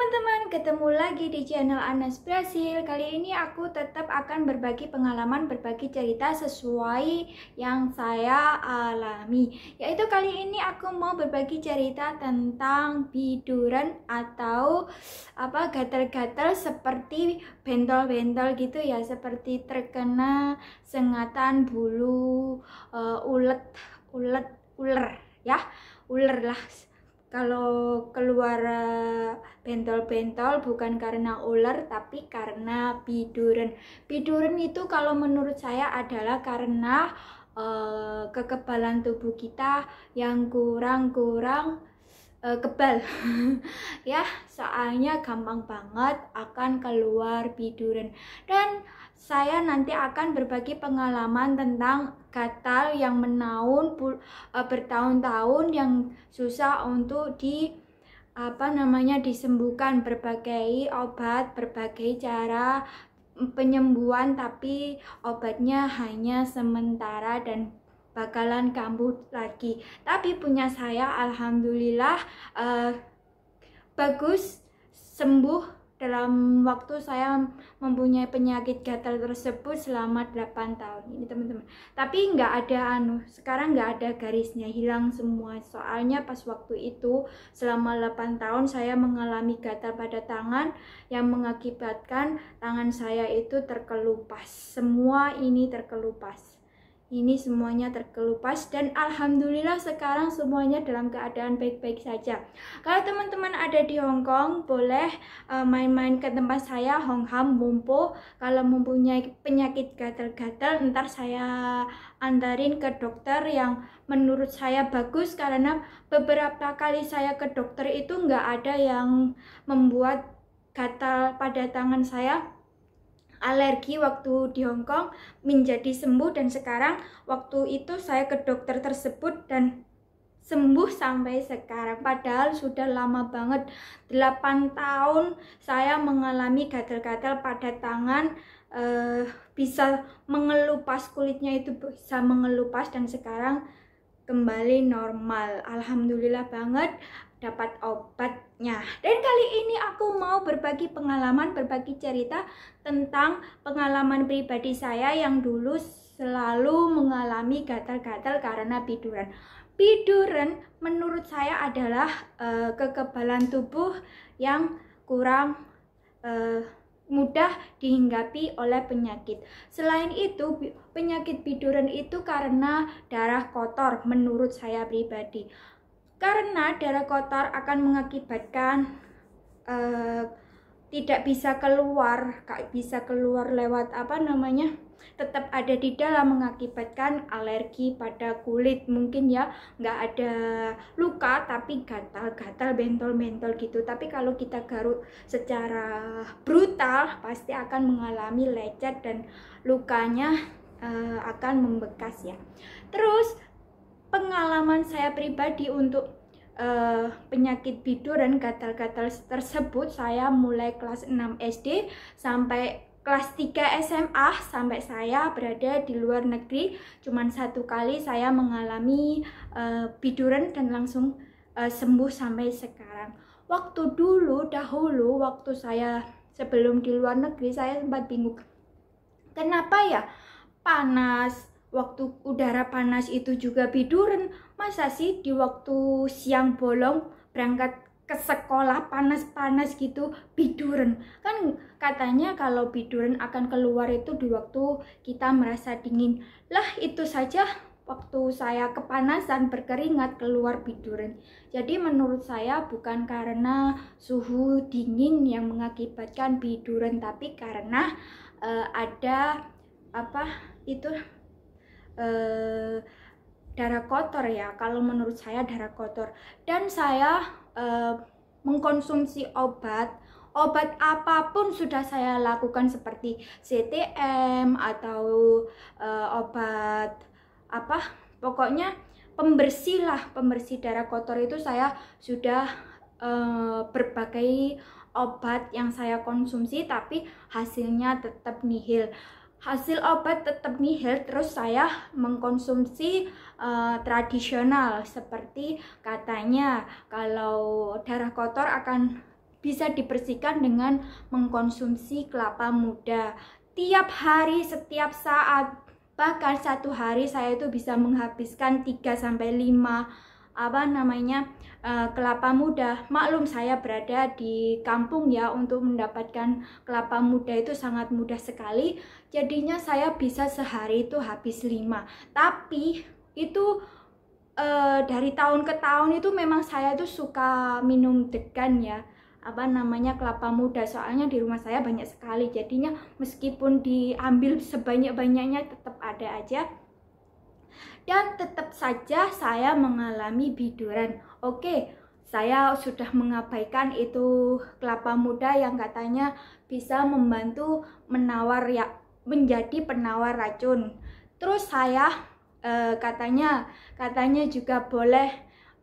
teman-teman, ketemu lagi di channel Anas Brasil. Kali ini aku tetap akan berbagi pengalaman, berbagi cerita sesuai yang saya alami. Yaitu kali ini aku mau berbagi cerita tentang biduran atau gatal-gatal seperti bentol-bentol gitu ya, seperti terkena sengatan bulu ulet ular ya, ular lah. Kalau keluar bentol-bentol bukan karena ular tapi karena biduran. Biduran itu kalau menurut saya adalah karena kekebalan tubuh kita yang kurang kebal ya, soalnya gampang banget akan keluar biduran. Dan saya nanti akan berbagi pengalaman tentang gatal yang menaun bertahun-tahun yang susah untuk disembuhkan, berbagai obat, berbagai cara penyembuhan, tapi obatnya hanya sementara dan bakalan kambuh lagi. Tapi punya saya alhamdulillah bagus, sembuh dalam waktu saya mempunyai penyakit gatal tersebut selama 8 tahun ini teman-teman. Tapi nggak ada sekarang nggak ada garisnya, hilang semua. Soalnya pas waktu itu selama 8 tahun saya mengalami gatal pada tangan yang mengakibatkan tangan saya itu terkelupas. Semua ini terkelupas. Ini semuanya terkelupas dan alhamdulillah sekarang semuanya dalam keadaan baik-baik saja. Kalau teman-teman ada di Hong Kong, boleh main-main ke tempat saya, Hong Ham Mumpo. Kalau mempunyai penyakit gatal-gatal, ntar saya antarin ke dokter yang menurut saya bagus, karena beberapa kali saya ke dokter itu nggak ada yang membuat gatal pada tangan saya. Alergi waktu di Hong Kong menjadi sembuh, dan sekarang waktu itu saya ke dokter tersebut dan sembuh sampai sekarang. Padahal sudah lama banget, 8 tahun saya mengalami gatal-gatal pada tangan, bisa mengelupas, kulitnya itu bisa mengelupas, dan sekarang kembali normal. Alhamdulillah banget dapat obatnya. Dan kali ini aku mau berbagi pengalaman, berbagi cerita tentang pengalaman pribadi saya yang dulu selalu mengalami gatal-gatal karena biduran. Biduran menurut saya adalah kekebalan tubuh yang kurang mudah dihinggapi oleh penyakit. Selain itu, penyakit biduran itu karena darah kotor menurut saya pribadi. Karena darah kotor akan mengakibatkan tidak bisa keluar, lewat tetap ada di dalam, mengakibatkan alergi pada kulit. Mungkin ya nggak ada luka tapi gatal-gatal, bentol-bentol gitu. Tapi kalau kita garuk secara brutal pasti akan mengalami lecet dan lukanya akan membekas ya. Terus pengalaman saya pribadi untuk penyakit biduran, gatal-gatal tersebut, saya mulai kelas 6 SD sampai kelas 3 SMA, sampai saya berada di luar negeri. Cuman 1 kali saya mengalami biduran dan langsung sembuh sampai sekarang. Waktu dahulu waktu saya sebelum di luar negeri, saya sempat bingung, kenapa ya panas, waktu udara panas itu juga biduran. Masa sih di waktu siang bolong berangkat ke sekolah panas-panas gitu biduran? Kan katanya kalau biduran akan keluar itu di waktu kita merasa dingin. Lah itu saja waktu saya kepanasan berkeringat keluar biduran. Jadi menurut saya bukan karena suhu dingin yang mengakibatkan biduran, tapi karena ada darah kotor ya. Kalau menurut saya darah kotor, dan saya mengkonsumsi obat apapun sudah saya lakukan, seperti CTM atau obat pokoknya pembersih darah kotor itu saya sudah berbagai obat yang saya konsumsi, tapi hasilnya tetap nihil. Hasil obat tetap nihil. Terus saya mengkonsumsi tradisional, seperti katanya kalau darah kotor akan bisa dibersihkan dengan mengkonsumsi kelapa muda. Tiap hari, setiap saat, bahkan satu hari saya itu bisa menghabiskan 3-5 kelapa muda. Maklum saya berada di kampung ya, untuk mendapatkan kelapa muda itu sangat mudah sekali. Jadinya saya bisa sehari itu habis 5. Tapi itu dari tahun ke tahun itu memang saya tuh suka minum degan ya, kelapa muda, soalnya di rumah saya banyak sekali. Jadinya meskipun diambil sebanyak-banyaknya tetap ada aja, dan tetap saja saya mengalami biduran. Oke, saya sudah mengabaikan itu kelapa muda yang katanya bisa membantu menjadi penawar racun. Terus saya katanya juga boleh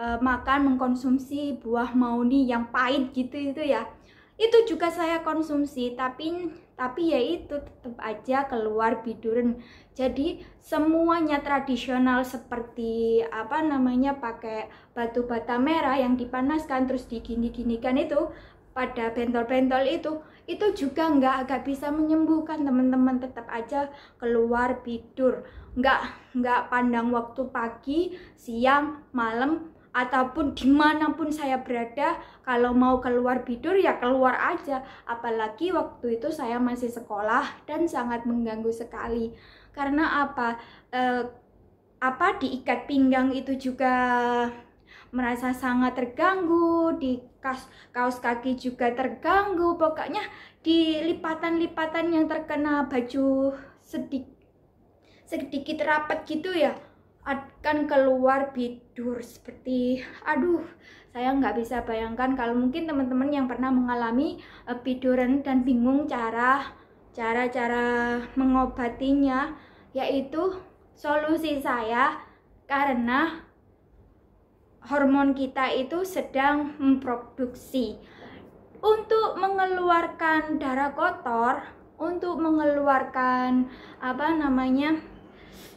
mengkonsumsi buah mauni yang pahit gitu itu ya. Itu juga saya konsumsi, tapi ya itu tetap aja keluar biduran. Jadi semuanya tradisional seperti pakai batu bata merah yang dipanaskan terus digini-ginikan itu pada bentol-bentol itu juga nggak bisa menyembuhkan teman-teman, tetap aja keluar bidur. Nggak pandang waktu pagi, siang, malam, ataupun dimanapun saya berada, kalau mau keluar bidur ya keluar aja. Apalagi waktu itu saya masih sekolah dan sangat mengganggu sekali. Karena diikat pinggang itu juga merasa sangat terganggu, di kaos kaki juga terganggu. Pokoknya di lipatan-lipatan yang terkena baju sedikit rapat gitu ya, akan keluar bidur seperti, aduh, saya nggak bisa bayangkan. Kalau mungkin teman-teman yang pernah mengalami biduran dan bingung cara mengobatinya, yaitu solusi saya, karena hormon kita itu sedang memproduksi untuk mengeluarkan darah kotor, untuk mengeluarkan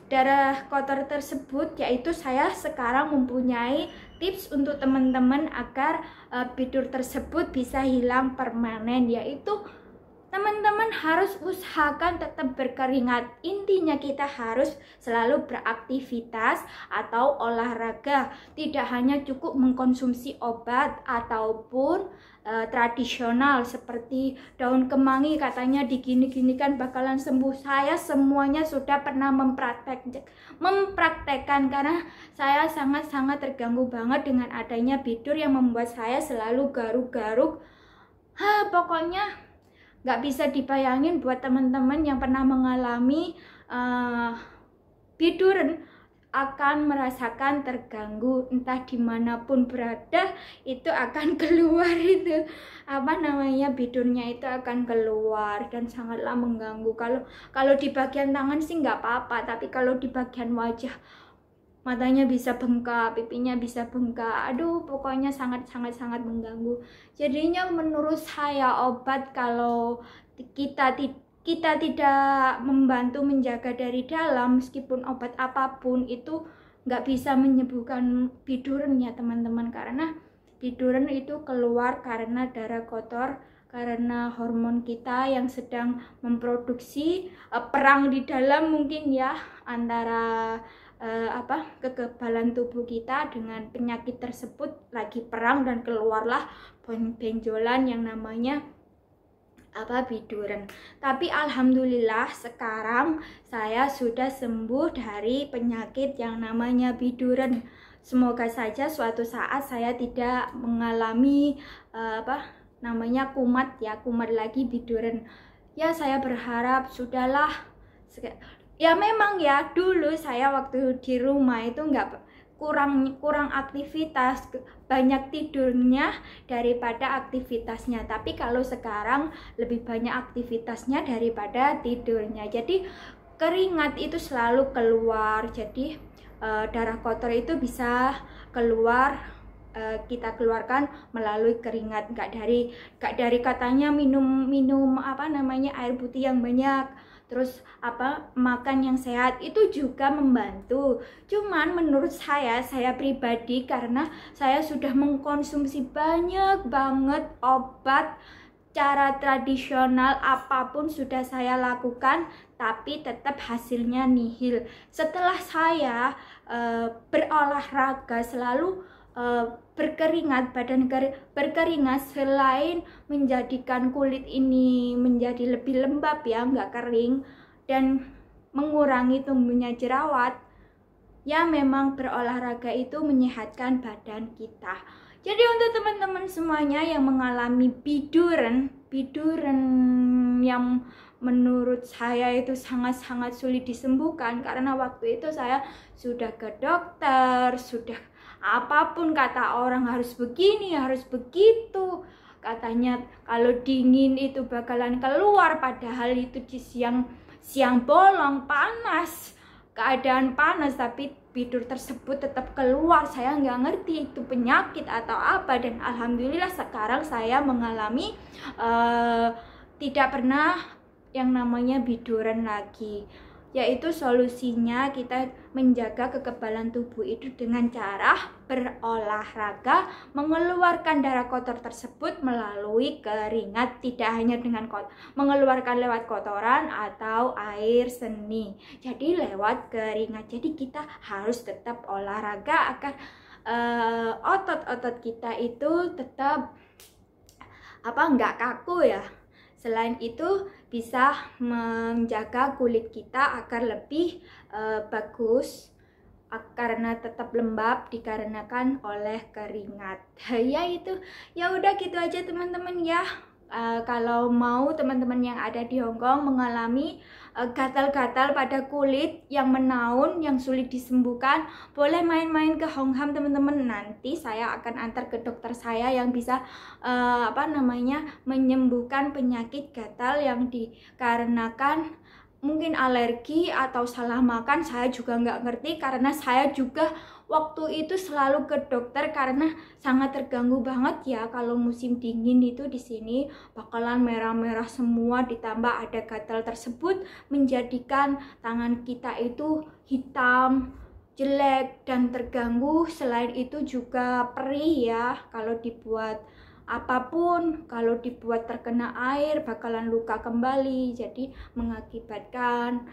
darah kotor tersebut, yaitu saya sekarang mempunyai tips untuk teman-teman agar bidur tersebut bisa hilang permanen, yaitu teman-teman harus usahakan tetap berkeringat. Intinya kita harus selalu beraktivitas atau olahraga, tidak hanya cukup mengkonsumsi obat ataupun tradisional seperti daun kemangi katanya digini-ginikan bakalan sembuh. Saya semuanya sudah pernah mempraktekkan karena saya sangat-sangat terganggu banget dengan adanya bidur yang membuat saya selalu garuk-garuk. Pokoknya nggak bisa dibayangin buat teman-teman yang pernah mengalami biduran akan merasakan terganggu, entah dimanapun berada itu akan keluar itu bidurnya itu akan keluar dan sangatlah mengganggu. Kalau di bagian tangan sih nggak apa-apa, tapi kalau di bagian wajah, matanya bisa bengkak, pipinya bisa bengkak, aduh pokoknya sangat mengganggu. Jadinya menurut saya obat kalau kita tidak membantu menjaga dari dalam, meskipun obat apapun itu nggak bisa menyembuhkan biduran ya teman-teman, karena biduran itu keluar karena darah kotor, karena hormon kita yang sedang memproduksi perang di dalam mungkin ya, antara kekebalan tubuh kita dengan penyakit tersebut lagi perang dan keluarlah benjolan yang namanya biduran. Tapi alhamdulillah sekarang saya sudah sembuh dari penyakit yang namanya biduran. Semoga saja suatu saat saya tidak mengalami kumat lagi biduran. Ya saya berharap sudahlah. Ya memang ya, dulu saya waktu di rumah itu kurang aktivitas, banyak tidurnya daripada aktivitasnya. Tapi kalau sekarang lebih banyak aktivitasnya daripada tidurnya. Jadi keringat itu selalu keluar. Jadi darah kotor itu bisa keluar, kita keluarkan melalui keringat. Nggak dari katanya minum air putih yang banyak, terus makan yang sehat itu juga membantu. Cuman menurut saya pribadi, karena saya sudah mengkonsumsi banyak banget obat cara tradisional, apapun sudah saya lakukan, tapi tetap hasilnya nihil. Setelah saya berolahraga selalu berkeringat, badan berkeringat, selain menjadikan kulit ini menjadi lebih lembab ya, nggak kering, dan mengurangi tumbuhnya jerawat, ya memang berolahraga itu menyehatkan badan kita. Jadi untuk teman-teman semuanya yang mengalami biduran yang menurut saya itu sangat-sangat sulit disembuhkan, karena waktu itu saya sudah ke dokter, sudah apapun kata orang, harus begini, harus begitu. Katanya kalau dingin itu bakalan keluar, padahal itu di siang bolong, panas, keadaan panas, tapi bidur tersebut tetap keluar. Saya nggak ngerti itu penyakit atau apa, dan alhamdulillah sekarang saya mengalami tidak pernah yang namanya biduran lagi. Yaitu solusinya kita menjaga kekebalan tubuh itu dengan cara berolahraga, mengeluarkan darah kotor tersebut melalui keringat, tidak hanya dengan mengeluarkan lewat kotoran atau air seni, jadi lewat keringat. Jadi kita harus tetap olahraga agar otot-otot kita itu tetap nggak kaku ya. Selain itu bisa menjaga kulit kita agar lebih bagus, karena tetap lembab dikarenakan oleh keringat. Ya udah gitu aja teman-teman ya. Kalau mau teman-teman yang ada di Hongkong mengalami gatal-gatal pada kulit yang menaun, yang sulit disembuhkan, boleh main-main ke Hongham teman-teman. Nanti saya akan antar ke dokter saya yang bisa menyembuhkan penyakit gatal yang dikarenakan mungkin alergi atau salah makan. Saya juga nggak ngerti, karena saya juga waktu itu selalu ke dokter karena sangat terganggu banget ya. Kalau musim dingin itu di sini bakalan merah-merah semua, ditambah ada gatal tersebut menjadikan tangan kita itu hitam, jelek, dan terganggu. Selain itu juga perih ya, kalau dibuat apapun, kalau dibuat terkena air bakalan luka kembali, jadi mengakibatkan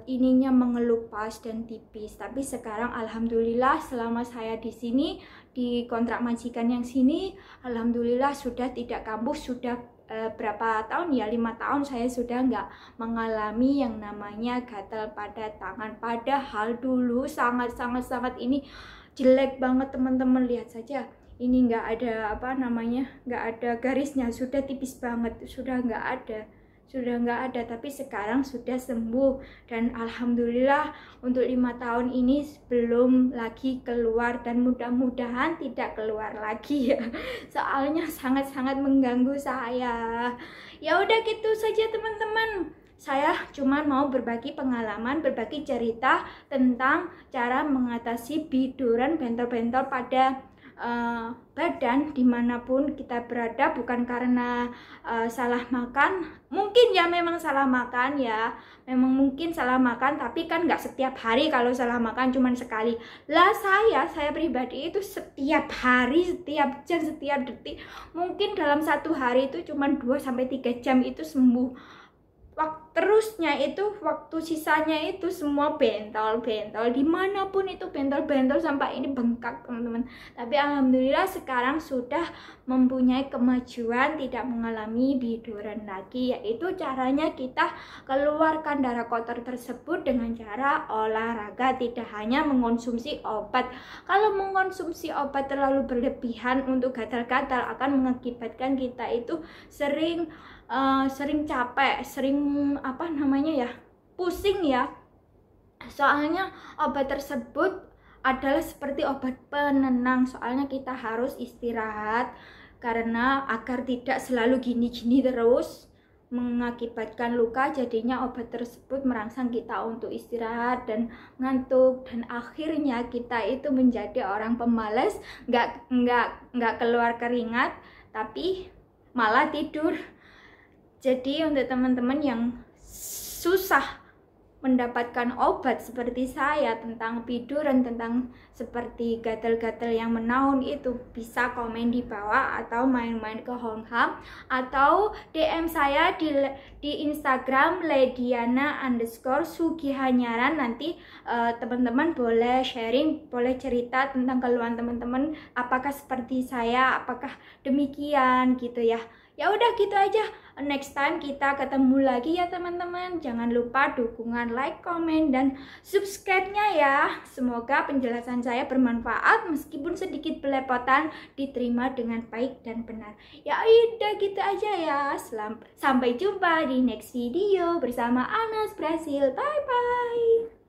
ininya mengelupas dan tipis. Tapi sekarang alhamdulillah selama saya di sini di kontrak majikan yang sini, alhamdulillah sudah tidak kambuh. Sudah berapa tahun ya, 5 tahun saya sudah nggak mengalami yang namanya gatal pada tangan. Padahal dulu sangat ini jelek banget teman-teman. Lihat saja, ini nggak ada nggak ada garisnya, sudah tipis banget, sudah nggak ada, tapi sekarang sudah sembuh. Dan alhamdulillah untuk 5 tahun ini belum lagi keluar, dan mudah-mudahan tidak keluar lagi ya, soalnya sangat-sangat mengganggu saya. Ya udah gitu saja teman-teman, saya cuma mau berbagi pengalaman, berbagi cerita tentang cara mengatasi biduran, bentol-bentol pada badan dimanapun kita berada. Bukan karena salah makan, mungkin ya memang salah makan ya, memang mungkin salah makan, tapi kan nggak setiap hari. Kalau salah makan cuman sekali lah. Saya pribadi itu setiap hari, setiap jam, setiap detik, mungkin dalam 1 hari itu cuman 2-3 jam itu sembuh. Terusnya itu waktu sisanya itu semua bentol-bentol, dimanapun itu bentol-bentol sampai ini bengkak teman-teman. Tapi alhamdulillah sekarang sudah mempunyai kemajuan, tidak mengalami biduran lagi. Yaitu caranya kita keluarkan darah kotor tersebut dengan cara olahraga, tidak hanya mengonsumsi obat. Kalau mengonsumsi obat terlalu berlebihan untuk gatal-gatal akan mengakibatkan kita itu sering capek, sering pusing ya. Soalnya obat tersebut adalah seperti obat penenang, soalnya kita harus istirahat, karena agar tidak selalu gini-gini terus mengakibatkan luka. Jadinya obat tersebut merangsang kita untuk istirahat dan ngantuk, dan akhirnya kita itu menjadi orang pemalas, nggak keluar keringat, tapi malah tidur. Jadi untuk teman-teman yang susah mendapatkan obat seperti saya tentang biduran, tentang seperti gatal-gatal yang menaun itu, bisa komen di bawah atau main-main ke Homeham atau DM saya di Instagram Lediana_Sugihanyaran. Nanti teman-teman boleh sharing, boleh cerita tentang keluhan teman-teman, apakah seperti saya, apakah demikian gitu ya. Ya udah gitu aja. Next time kita ketemu lagi ya teman-teman. Jangan lupa dukungan, like, komen, dan subscribe-nya ya. Semoga penjelasan saya bermanfaat, meskipun sedikit belepotan diterima dengan baik dan benar. Ya udah gitu aja ya. Sampai jumpa di next video bersama Anas Brasil. Bye bye.